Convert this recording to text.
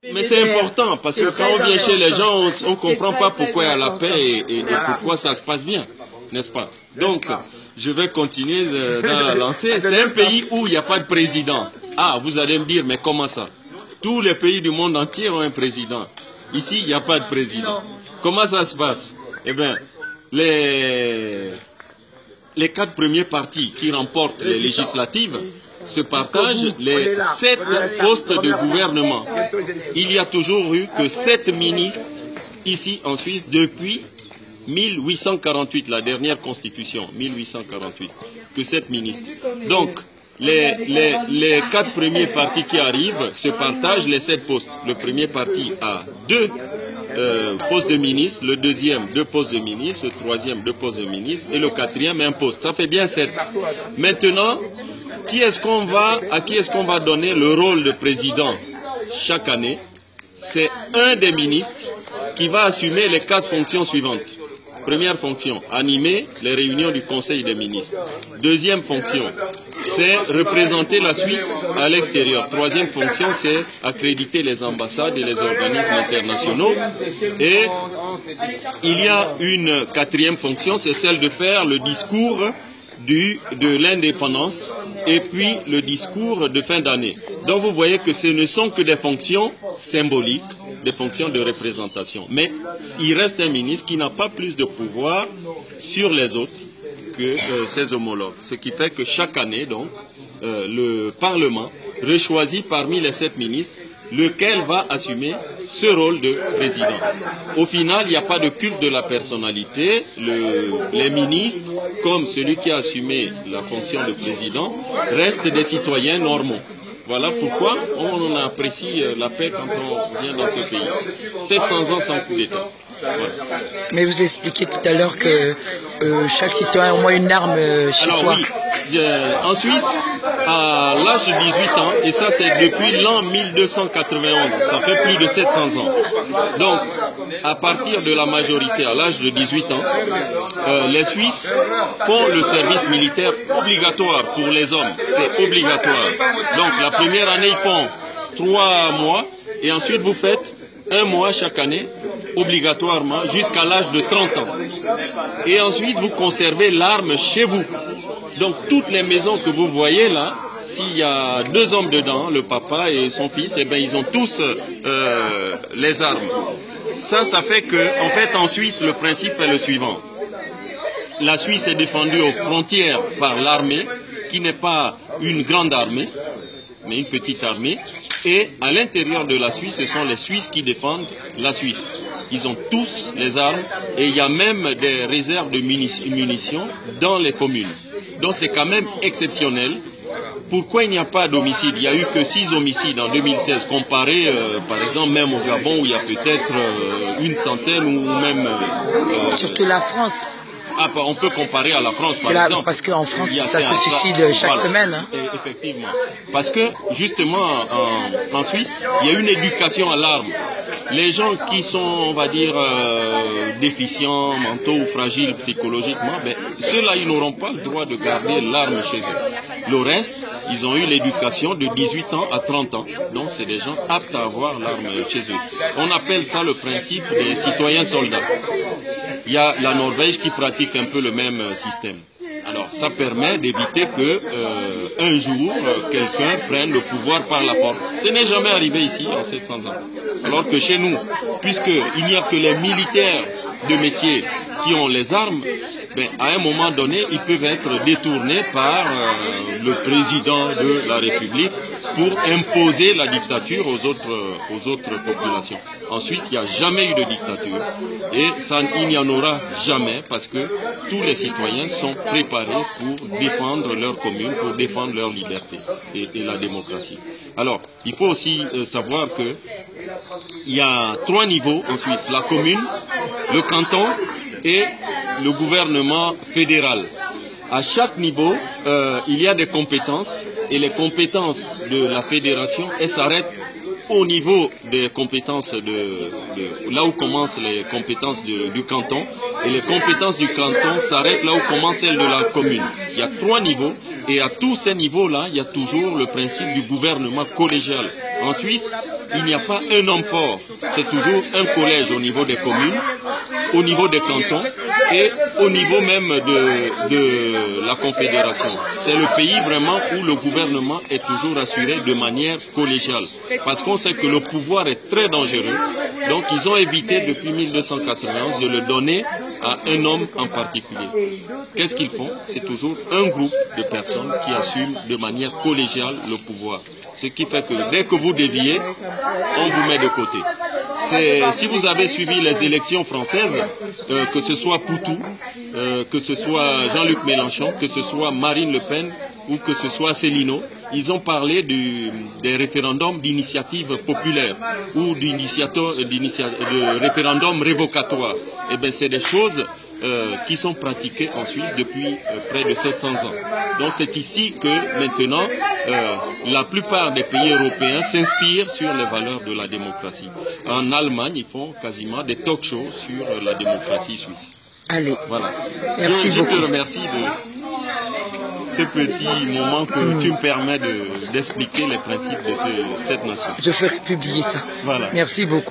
Mais c'est important parce que quand on vient chez les gens, on ne comprend pas pourquoi il y a la paix et pourquoi ça se passe bien, n'est-ce pas? Donc, je vais continuer dans la lancée. C'est un pays où il n'y a pas de président. Ah, vous allez me dire, mais comment ça? Tous les pays du monde entier ont un président. Ici, il n'y a pas de président. Comment ça se passe? Eh bien, les 4 premiers partis qui remportent les législatives se partagent les 7 postes de gouvernement. Il y a toujours eu que 7 ministres ici en Suisse depuis 1848, la dernière constitution, 1848, que 7 ministres. Donc, les 4 premiers partis qui arrivent se partagent les 7 postes. Le premier parti a 2 postes de ministre, le deuxième 2 postes de ministre, le troisième 2 postes de ministre et le quatrième 1 poste. Ça fait bien 7. Maintenant, à qui est-ce qu'on va donner le rôle de président chaque année? C'est un des ministres qui va assumer les 4 fonctions suivantes. Première fonction, animer les réunions du Conseil des ministres. Deuxième fonction, c'est représenter la Suisse à l'extérieur. Troisième fonction, c'est accréditer les ambassades et les organismes internationaux. Et il y a une 4e fonction, c'est celle de faire le discours de l'indépendance et puis le discours de fin d'année. Donc vous voyez que ce ne sont que des fonctions symboliques, des fonctions de représentation. Mais il reste un ministre qui n'a pas plus de pouvoir sur les autres que ses homologues. Ce qui fait que chaque année, donc, le Parlement rechoisit parmi les 7 ministres lequel va assumer ce rôle de président. Au final, il n'y a pas de culte de la personnalité. Les ministres, comme celui qui a assumé la fonction de président, restent des citoyens normaux. Voilà pourquoi on apprécie la paix quand on vient dans ce pays. 700 ans sans coup d'État. Voilà. Mais vous expliquez tout à l'heure que chaque citoyen a au moins une arme chez soi. Oui, en Suisse, à l'âge de 18 ans, et ça c'est depuis l'an 1291, ça fait plus de 700 ans. Donc, à partir de la majorité, à l'âge de 18 ans, les Suisses font le service militaire obligatoire pour les hommes. C'est obligatoire. Donc, la première année, ils font 3 mois, et ensuite vous faites 1 mois chaque année, obligatoirement, jusqu'à l'âge de 30 ans. Et ensuite, vous conservez l'arme chez vous. Donc, toutes les maisons que vous voyez là, s'il y a 2 hommes dedans, le papa et son fils, eh bien, ils ont tous les armes. Ça fait que, en fait, en Suisse, le principe est le suivant. La Suisse est défendue aux frontières par l'armée, qui n'est pas une grande armée, mais une petite armée. Et à l'intérieur de la Suisse, ce sont les Suisses qui défendent la Suisse. Ils ont tous les armes et il y a même des réserves de munitions dans les communes. Donc c'est quand même exceptionnel. Pourquoi il n'y a pas d'homicide? Il n'y a eu que 6 homicides en 2016, comparé par exemple même au Gabon où il y a peut-être une centaine ou même... Surtout la France. Ah, on peut comparer à la France, par exemple. Parce qu'en France, ça se suicide chaque semaine. Hein. Effectivement. Parce que, justement, en Suisse, il y a une éducation à l'arme. Les gens qui sont, on va dire, déficients, mentaux ou fragiles psychologiquement, ben, ceux-là, ils n'auront pas le droit de garder l'arme chez eux. Le reste, ils ont eu l'éducation de 18 ans à 30 ans. Donc, c'est des gens aptes à avoir l'arme chez eux. On appelle ça le principe des citoyens soldats. Il y a la Norvège qui pratique un peu le même système. Alors, ça permet d'éviter que un jour, quelqu'un prenne le pouvoir par la force. Ce n'est jamais arrivé ici, en 700 ans. Alors que chez nous, puisqu'il n'y a que les militaires de métier qui ont les armes, ben, à un moment donné, ils peuvent être détournés par le président de la République pour imposer la dictature aux autres populations. En Suisse, il n'y a jamais eu de dictature et il n'y en aura jamais parce que tous les citoyens sont préparés pour défendre leur commune, pour défendre leur liberté et la démocratie. Alors, il faut aussi savoir que il y a 3 niveaux en Suisse, la commune, le canton et le gouvernement fédéral. À chaque niveau, il y a des compétences et les compétences de la fédération, elles s'arrêtent au niveau des compétences là où commencent les compétences du canton et les compétences du canton s'arrêtent là où commence celles de la commune. Il y a 3 niveaux et à tous ces niveaux-là, il y a toujours le principe du gouvernement collégial. En Suisse, il n'y a pas un homme fort. C'est toujours un collège au niveau des communes, au niveau des cantons et au niveau même de la Confédération. C'est le pays vraiment où le gouvernement est toujours assuré de manière collégiale. Parce qu'on sait que le pouvoir est très dangereux. Donc ils ont évité depuis 1291 de le donner à un homme en particulier. Qu'est-ce qu'ils font? C'est toujours un groupe de personnes qui assument de manière collégiale le pouvoir. Ce qui fait que dès que vous déviez, on vous met de côté. Si vous avez suivi les élections françaises, que ce soit Poutou, que ce soit Jean-Luc Mélenchon, que ce soit Marine Le Pen ou que ce soit Céline, ils ont parlé des référendums d'initiative populaire ou de référendums révocatoires. Eh bien, c'est des choses qui sont pratiquées en Suisse depuis près de 700 ans. Donc c'est ici que maintenant la plupart des pays européens s'inspirent sur les valeurs de la démocratie. En Allemagne, ils font quasiment des talk-shows sur la démocratie suisse. Allez, voilà. Merci beaucoup. Je te remercie de ce petit moment que tu me permets d'expliquer les principes de cette nation. Je ferai publier ça. Voilà. Merci beaucoup.